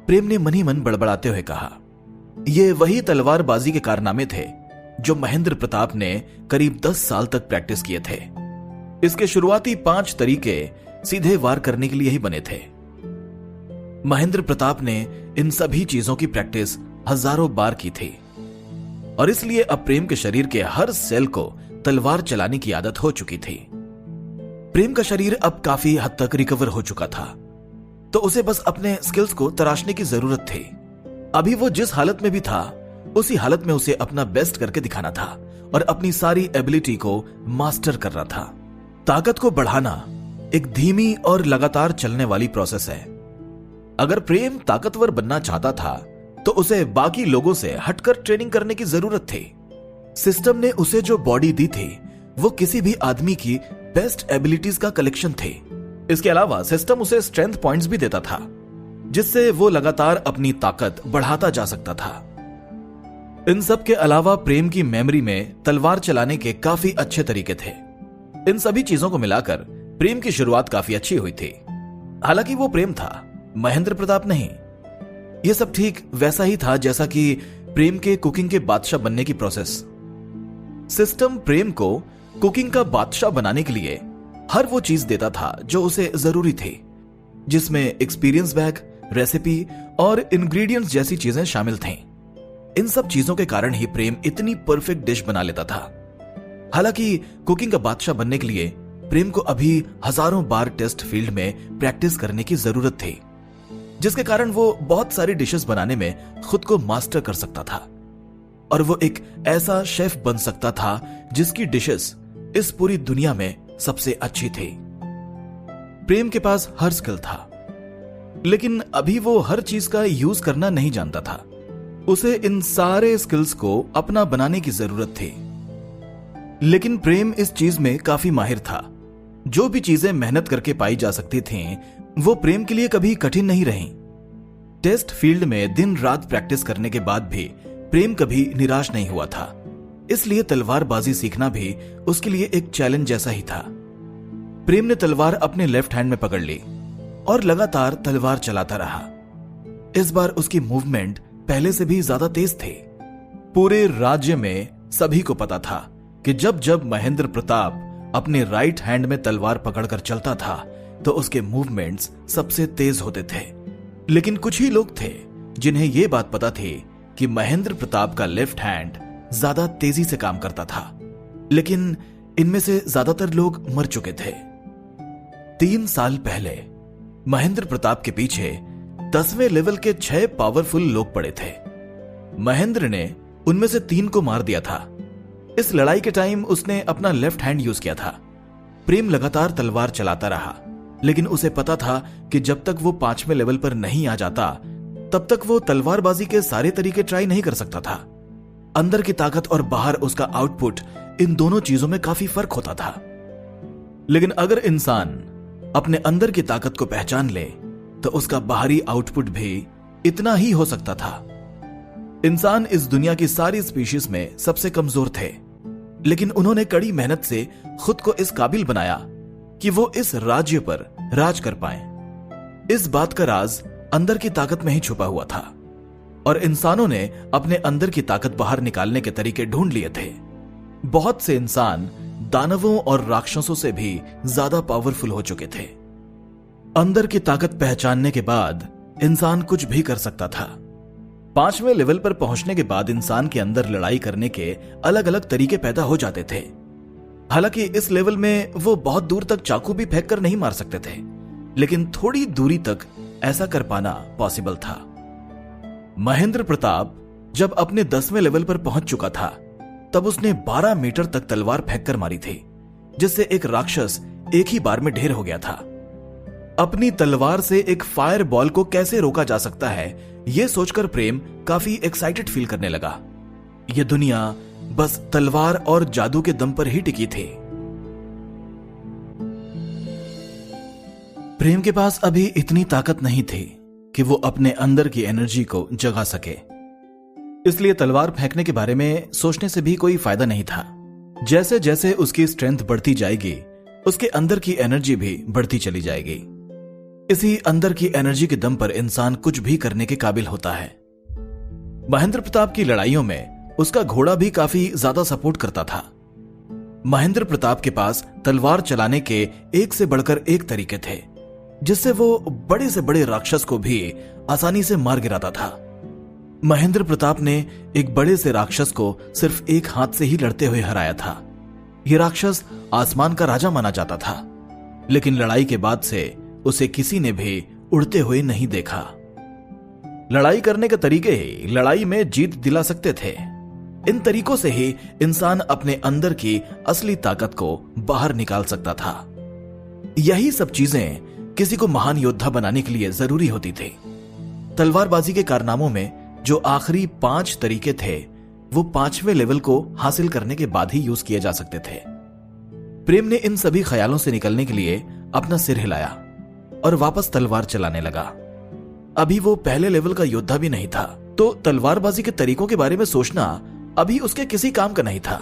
S1: प्रेम ने मन ही मन बड़बड़ाते हुए कहा। ये वही तलवारबाजी के कारनामे थे जो महेंद्र प्रताप ने करीब 10 साल तक प्रैक्टिस किए थे। इसके शुरुआती 5 तरीके सीधे वार करने के लिए ही बने थे। महेंद्र प्रताप ने इन सभी चीजों की प्रैक्टिस हजारों बार की थी, और इसलिए अब प्रेम के शरीर के हर सेल को तलवार चलाने की आदत हो चुकी थी। प्रेम का शरीर अब काफी हद तक रिकवर हो चुका था, तो उसे बस अपने स्किल्स को तराशने की जरूरत थी। अभी वो जिस हालत में भी था, उसी हालत में उसे अपना बेस्ट करके दिखाना था और अपनी सारी एबिलिटी को मास्टर करना था। ताकत को बढ़ाना एक धीमी और लगातार चलने वाली प्रोसेस है। अगर प्रेम ताकतवर बनना चाहता था तो उसे बाकी लोगों से हटकर ट्रेनिंग करने की जरूरत थी। सिस्टम ने उसे जो बॉडी दी थी वो किसी भी आदमी की बेस्ट एबिलिटीज का कलेक्शन थी। इसके अलावा सिस्टम उसे स्ट्रेंथ पॉइंट्स भी देता था, जिससे वो लगातार अपनी ताकत बढ़ाता जा सकता था। इन सब के अलावा प्रेम की मेमोरी में तलवार चलाने के काफी अच्छे तरीके थे। इन सभी चीजों को मिलाकर प्रेम की शुरुआत काफी अच्छी हुई थी। हालांकि वो प्रेम था, महेंद्र प्रताप नहीं। यह सब ठीक वैसा ही था जैसा कि प्रेम के कुकिंग के बादशाह बनने की प्रोसेस। सिस्टम प्रेम को कुकिंग का बादशाह बनाने के लिए हर वो चीज देता था जो उसे जरूरी थी, जिसमें एक्सपीरियंस बैग, रेसिपी और इंग्रेडिएंट्स जैसी चीजें शामिल थीं। इन सब चीजों के कारण ही प्रेम इतनी परफेक्ट डिश बना लेता था। हालांकि कुकिंग का बादशाह बनने के लिए प्रेम को अभी हजारों बार टेस्ट फील्ड में प्रैक्टिस करने की जरूरत थी, जिसके कारण वो बहुत सारी डिशेस बनाने में खुद को मास्टर कर सकता था, और वो एक ऐसा शेफ बन सकता था जिसकी डिशेस इस पूरी दुनिया में सबसे अच्छी थी। प्रेम के पास हर स्किल था, लेकिन अभी वो हर चीज का यूज करना नहीं जानता था। उसे इन सारे स्किल्स को अपना बनाने की जरूरत थी। लेकिन प्रेम इस चीज में काफी माहिर था। जो भी चीजें मेहनत करके पाई जा सकती थीं, वो प्रेम के लिए कभी कठिन नहीं रहीं। टेस्ट फील्ड में दिन रात प्रैक्टिस करने के बाद भी प्रेम कभी निराश नहीं हुआ था। इसलिए तलवारबाजी सीखना भी उसके लिए एक चैलेंज जैसा ही था। प्रेम ने तलवार अपने लेफ्ट हैंड में पकड़ ली और लगातार तलवार चलाता रहा। इस बार उसकी मूवमेंट पहले से भी ज्यादा तेज थी। पूरे राज्य में सभी को पता था कि जब जब महेंद्र प्रताप अपने राइट हैंड में तलवार पकड़कर चलता था तो उसके मूवमेंट्स सबसे तेज होते थे। लेकिन कुछ ही लोग थे जिन्हें यह बात पता थी कि महेंद्र प्रताप का लेफ्ट हैंड ज्यादा तेजी से काम करता था, लेकिन इनमें से ज्यादातर लोग मर चुके थे। 3 साल पहले महेंद्र प्रताप के पीछे 10वें लेवल के 6 पावरफुल लोग पड़े थे। महेंद्र ने उनमें से 3 को मार दिया था। इस लड़ाई के टाइम उसने अपना लेफ्ट हैंड यूज किया था। प्रेम लगातार तलवार चलाता रहा, लेकिन उसे पता था कि जब तक वो 5वें लेवल पर नहीं आ जाता तब तक वो तलवारबाजी के सारे तरीके ट्राई नहीं कर सकता था। अंदर की ताकत और बाहर उसका आउटपुट, इन दोनों चीजों में काफी फर्क होता था। लेकिन अगर इंसान अपने अंदर की ताकत को पहचान ले तो उसका बाहरी आउटपुट भी इतना ही हो सकता था। इंसान इस दुनिया की सारी स्पीशीज में सबसे कमजोर थे, लेकिन उन्होंने कड़ी मेहनत से खुद को इस काबिल बनाया कि वो इस राज्य पर राज कर पाए। इस बात का राज अंदर की ताकत में ही छुपा हुआ था, और इंसानों ने अपने अंदर की ताकत बाहर निकालने के तरीके ढूंढ लिए थे। बहुत से इंसान दानवों और राक्षसों से भी ज्यादा पावरफुल हो चुके थे। अंदर की ताकत पहचानने के बाद इंसान कुछ भी कर सकता था। 5वें लेवल पर पहुंचने के बाद इंसान के अंदर लड़ाई करने के अलग अलग तरीके पैदा हो जाते थे। हालांकि इस लेवल में वो बहुत दूर तक चाकू भी फेंक कर नहीं मार सकते थे, लेकिन थोड़ी दूरी तक ऐसा कर पाना पॉसिबल था। महेंद्र प्रताप जब अपने 10वें लेवल पर पहुंच चुका था तब उसने 12 मीटर तक तलवार फेंक कर मारी थी, जिससे एक राक्षस एक ही बार में ढेर हो गया था। अपनी तलवार से एक फायर बॉल को कैसे रोका जा सकता है, यह सोचकर प्रेम काफी एक्साइटेड फील करने लगा। यह दुनिया बस तलवार और जादू के दम पर ही टिकी थी। प्रेम के पास अभी इतनी ताकत नहीं थी कि वो अपने अंदर की एनर्जी को जगा सके, इसलिए तलवार फेंकने के बारे में सोचने से भी कोई फायदा नहीं था। जैसे जैसे उसकी स्ट्रेंथ बढ़ती जाएगी, उसके अंदर की एनर्जी भी बढ़ती चली जाएगी। इसी अंदर की एनर्जी के दम पर इंसान कुछ भी करने के काबिल होता है। महेंद्र प्रताप की लड़ाइयों में उसका घोड़ा भी काफी ज्यादा सपोर्ट करता था। महेंद्र प्रताप के पास तलवार चलाने के एक से बढ़कर एक तरीके थे, जिससे वो बड़े से बड़े राक्षस को भी आसानी से मार गिराता था। महेंद्र प्रताप ने एक बड़े से राक्षस को सिर्फ एक हाथ से ही लड़ते हुए हराया था। यह राक्षस आसमान का राजा माना जाता था, लेकिन लड़ाई के बाद से उसे किसी ने भी उड़ते हुए नहीं देखा। लड़ाई करने के तरीके ही लड़ाई में जीत दिला सकते थे। इन तरीकों से ही इंसान अपने अंदर की असली ताकत को बाहर निकाल सकता था। यही सब चीजें किसी को महान योद्धा बनाने के लिए जरूरी होती थी। तलवारबाजी के कारनामों में जो आखिरी 5 तरीके थे, वो 5वें लेवल को हासिल करने के बाद ही यूज किए जा सकते थे। प्रेम ने इन सभी ख्यालों से निकलने के लिए अपना सिर हिलाया और वापस तलवार चलाने लगा। अभी वो पहले लेवल का योद्धा भी नहीं था, तो तलवारबाजी के तरीकों के बारे में सोचना अभी उसके किसी काम का नहीं था।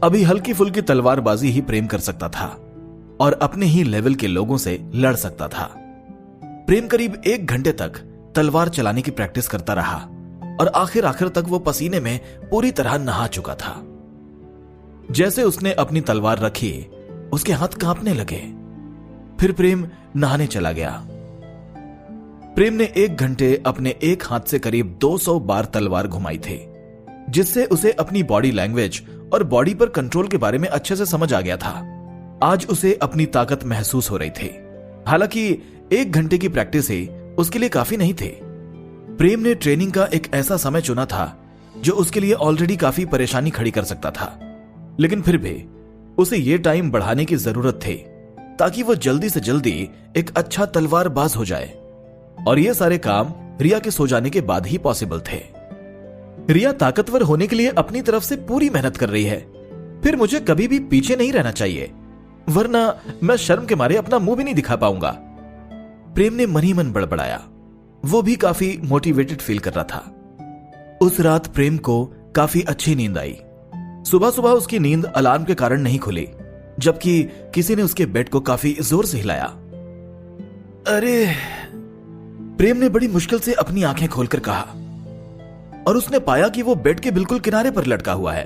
S1: अभी हल्की फुल्की तलवारबाजी ही प्रेम कर सकता था और अपने ही लेवल के लोगों से लड़ सकता था। प्रेम करीब 1 घंटे तक तलवार चलाने की प्रैक्टिस करता रहा और आखिर तक वो पसीने में पूरी तरह नहा चुका था। जैसे उसने अपनी तलवार रखी, उसके हाथ कांपने लगे। फिर प्रेम नहाने चला गया। प्रेम ने 1 घंटे अपने एक हाथ से करीब 200 बार तलवार घुमाई थी, जिससे उसे अपनी बॉडी लैंग्वेज और बॉडी पर कंट्रोल के बारे में अच्छे से समझ आ गया था। आज उसे अपनी ताकत महसूस हो रही थी। हालांकि 1 घंटे की प्रैक्टिस ही उसके लिए काफी नहीं थे। प्रेम ने ट्रेनिंग का एक ऐसा समय चुना था जो उसके लिए ऑलरेडी काफी परेशानी खड़ी कर सकता था, लेकिन फिर भी उसे यह टाइम बढ़ाने की जरूरत थी ताकि वो जल्दी से जल्दी एक अच्छा तलवारबाज हो जाए। और ये सारे काम रिया के सो जाने के बाद ही पॉसिबल थे। रिया ताकतवर होने के लिए अपनी तरफ से पूरी मेहनत कर रही है, फिर मुझे कभी भी पीछे नहीं रहना चाहिए, वरना मैं शर्म के मारे अपना मुंह भी नहीं दिखा पाऊंगा। प्रेम ने मन ही मन बड़बड़ाया। वो भी काफी मोटिवेटेड फील कर रहा था। उस रात प्रेम को काफी अच्छी नींद आई। सुबह सुबह उसकी नींद अलार्म के कारण नहीं खुली, जबकि किसी ने उसके बेड को काफी जोर से हिलाया। अरे! प्रेम ने बड़ी मुश्किल से अपनी आंखें खोलकर कहा और उसने पाया कि वो बेड के बिल्कुल किनारे पर लटका हुआ है।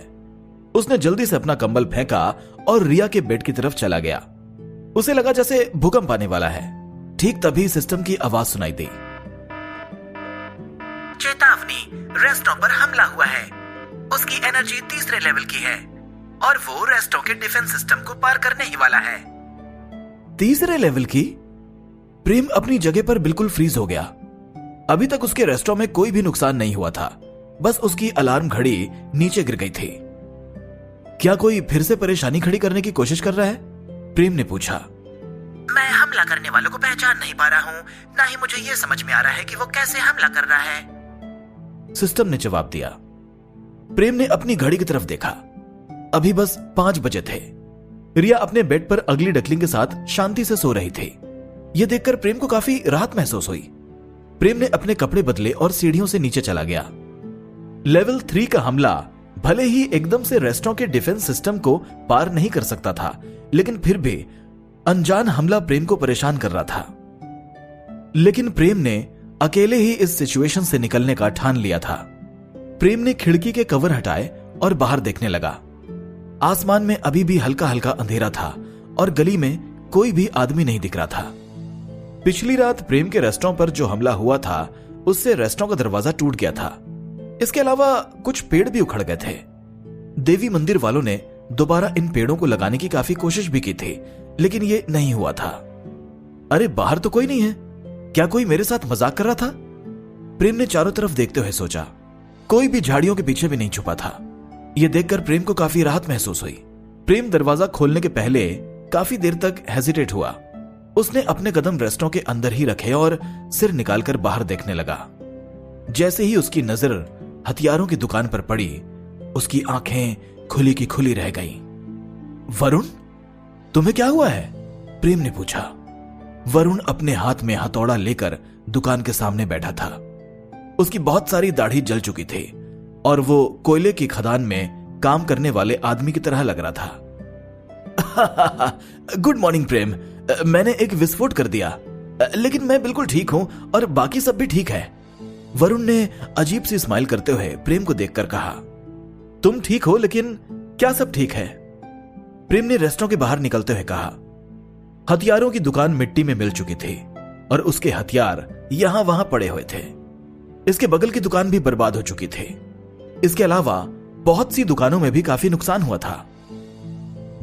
S1: उसने जल्दी से अपना कंबल फेंका और रिया के बेड की तरफ चला गया। उसे लगा जैसे भूकंप आने वाला है। ठीक तभी सिस्टम की आवाज सुनाई दी।
S2: चेतावनी, रेस्टों पर हमला हुआ है। उसकी एनर्जी 3रे लेवल की है और वो रेस्टों के डिफेंस सिस्टम को पार करने ही वाला है।
S1: 3रे लेवल की? प्रेम अपनी जगह पर बिल्कुल फ्रीज हो गया। अभी तक उसके रेस्टों में कोई भी नुकसान नहीं हुआ था, बस उसकी अलार्म घड़ी नीचे गिर गई थी। क्या कोई फिर से परेशानी खड़ी करने की कोशिश कर रहा है? प्रेम ने पूछा।
S2: मैं हमला करने वालों को पहचान नहीं पा रहा हूँ, ना ही मुझे यह समझ में आ रहा है कि वो कैसे हमला कर रहा है,
S1: सिस्टम ने जवाब दिया। प्रेम ने अपनी घड़ी की तरफ देखा। अभी बस 5 बजे थे। रिया अपने बेड पर अगली डकलिंग के साथ शांति से सो रही थी। यह देखकर प्रेम को काफी राहत महसूस हुई। प्रेम ने अपने कपड़े बदले और सीढ़ियों से नीचे चला गया। लेवल 3 का हमला भले ही एकदम से रेस्टों के डिफेंस सिस्टम को पार नहीं कर सकता था, लेकिन फिर भी अनजान हमला प्रेम को परेशान कर रहा था। लेकिन प्रेम ने अकेले ही इस सिचुएशन से निकलने का ठान लिया था। प्रेम ने खिड़की के कवर हटाए और बाहर देखने लगा। आसमान में अभी भी हल्का हल्का अंधेरा था और गली में कोई भी आदमी नहीं दिख रहा था। पिछली रात प्रेम के रेस्टों पर जो हमला हुआ था, उससे रेस्टों का दरवाजा टूट गया था। इसके अलावा कुछ पेड़ भी उखड़ गए थे। देवी मंदिर वालों ने दोबारा इन पेड़ों को लगाने की काफी कोशिश भी की थी, लेकिन ये नहीं हुआ था। अरे बाहर तो कोई नहीं है, क्या कोई मेरे साथ मजाक कर रहा था? प्रेम ने चारों तरफ देखते हुए सोचा। कोई भी झाड़ियों के पीछे भी नहीं छुपा था। यह देखकर प्रेम को काफी राहत महसूस हुई। प्रेम दरवाजा खोलने के पहले काफी देर तक हेजिटेट हुआ, उसने अपने कदम रेस्टोरेंट के अंदर ही रखे और सिर निकालकर बाहर देखने लगा। जैसे ही उसकी नजर हथियारों की दुकान पर पड़ी, उसकी आंखें खुली की खुली रह गईं। वरुण, तुम्हें क्या हुआ है? प्रेम ने पूछा। वरुण अपने हाथ में हथौड़ा लेकर दुकान के सामने बैठा था। उसकी बहुत सारी दाढ़ी जल चुकी थी और वो कोयले की खदान में काम करने वाले आदमी की तरह लग रहा था। गुड मॉर्निंग प्रेम, मैंने एक विस्फोट कर दिया, लेकिन मैं बिल्कुल ठीक हूं और बाकी सब भी ठीक है। वरुण ने अजीब सी स्माइल करते हुए प्रेम को देखकर कहा। तुम ठीक हो, लेकिन क्या सब ठीक है? प्रेम ने रेस्टोरेंट के बाहर निकलते हुए कहा। हथियारों की दुकान मिट्टी में मिल चुकी थी और उसके हथियार यहां वहां पड़े हुए थे। इसके बगल की दुकान भी बर्बाद हो चुकी थी। इसके अलावा बहुत सी दुकानों में भी काफी नुकसान हुआ था।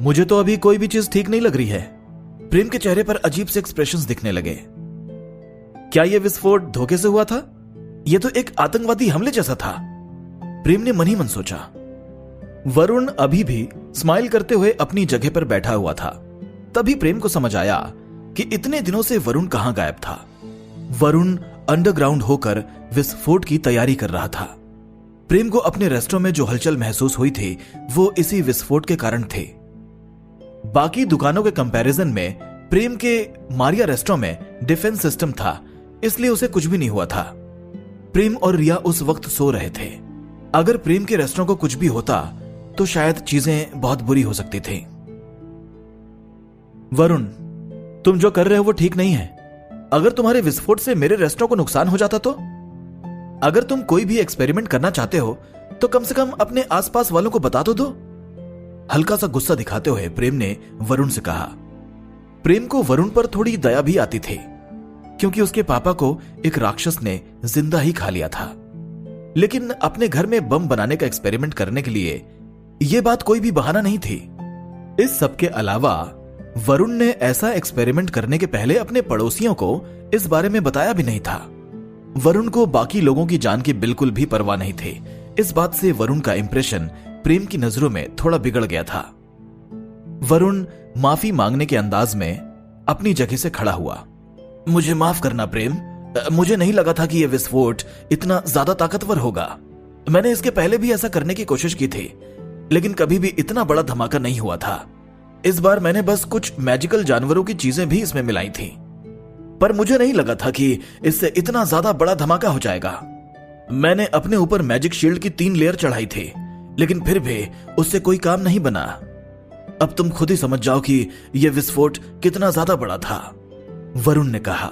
S1: मुझे तो अभी कोई भी चीज ठीक नहीं लग रही है। प्रेम के चेहरे पर अजीब से एक्सप्रेशंस दिखने लगे। क्या यह विस्फोट धोखे से हुआ था? यह तो एक आतंकवादी हमले जैसा था, प्रेम ने मन ही मन सोचा। वरुण अभी भी स्माइल करते हुए अपनी जगह पर बैठा हुआ था। तभी प्रेम को समझ आया कि इतने दिनों से वरुण कहां गायब था। वरुण अंडरग्राउंड होकर विस्फोट की तैयारी कर रहा था। प्रेम को अपने रेस्टोरेंट में जो हलचल महसूस हुई थी वो इसी विस्फोट के कारण थी। बाकी दुकानों के कंपैरिजन में प्रेम के मारिया रेस्टोरेंट में डिफेंस सिस्टम था, इसलिए उसे कुछ भी नहीं हुआ था। प्रेम और रिया उस वक्त सो रहे थे। अगर प्रेम के रेस्टोरेंट को कुछ भी होता तो शायद चीजें बहुत बुरी हो सकती थी। वरुण, तुम जो कर रहे हो वो ठीक नहीं है। अगर तुम्हारे विस्फोट से मेरे रेस्टोरेंट को नुकसान हो जाता तो? अगर तुम कोई भी एक्सपेरिमेंट करना चाहते हो तो कम से कम अपने आसपास वालों को बता तो दो। हल्का सा गुस्सा दिखाते हुए प्रेम ने वरुण से कहा। प्रेम को वरुण पर थोड़ी दया भी आती थी, क्योंकि उसके पापा को एक राक्षस ने जिंदा ही खा लिया था। लेकिन अपने घर में बम बनाने का एक्सपेरिमेंट करने के लिए यह बात कोई भी बहाना नहीं थी। इस सब के अलावा वरुण ने ऐसा एक्सपेरिमेंट करने के पहले अपने पड़ोसियों को इस बारे में बताया भी नहीं था। वरुण को बाकी लोगों की जान की बिल्कुल भी परवाह नहीं थी। इस बात से वरुण का इंप्रेशन प्रेम की नजरों में थोड़ा बिगड़ गया था। वरुण माफी मांगने के अंदाज में अपनी जगह से खड़ा हुआ। मुझे माफ करना प्रेम, मुझे नहीं लगा था कि यह विस्फोट इतना ज्यादा ताकतवर होगा। मैंने इसके पहले भी ऐसा करने की कोशिश की थी, लेकिन कभी भी इतना बड़ा धमाका नहीं हुआ था। इस बार मैंने बस कुछ मैजिकल जानवरों की चीजें भी इसमें मिलाई थी, पर मुझे नहीं लगा था कि इससे इतना ज्यादा बड़ा धमाका हो जाएगा। मैंने अपने ऊपर मैजिक शील्ड की 3 लेयर चढ़ाई थी, लेकिन फिर भी उससे कोई काम नहीं बना। अब तुम खुद ही समझ जाओ कि यह विस्फोट कितना ज्यादा बड़ा था, वरुण ने कहा।